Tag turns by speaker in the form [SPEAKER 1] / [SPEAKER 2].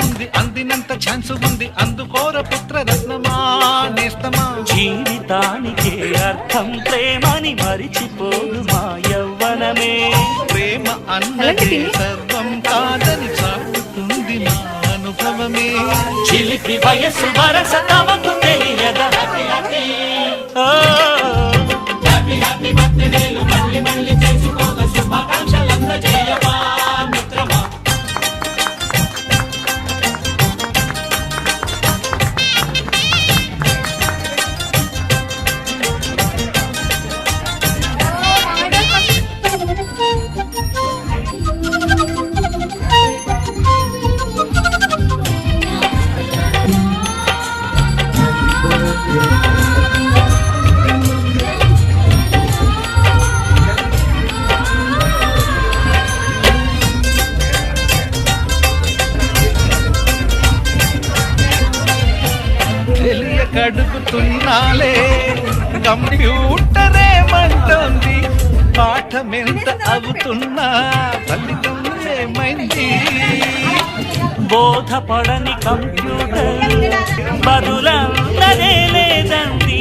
[SPEAKER 1] ఉంది, అందినంత ఛాన్స్ ఉంది, అందుకోర పుత్ర రత్నమా నేస్తమా.
[SPEAKER 2] జీవితానికే అర్థం ప్రేమని మరిచిపోదు మా యవ్వనమే.
[SPEAKER 1] ప్రేమ అన్నది సర్వం కాదని చాటుతుంది నా అనుభవమే.
[SPEAKER 2] చిలిపి వయసు వరస తమకు తెలియదా.
[SPEAKER 1] కడుగుతున్నాలే కంప్యూటరే మంటోంది, పాఠమెంత అవుతున్నా ఫలితం ఏమైంది.
[SPEAKER 2] బోధపడని కంప్యూటర్ బదులన్నదే లేదండి.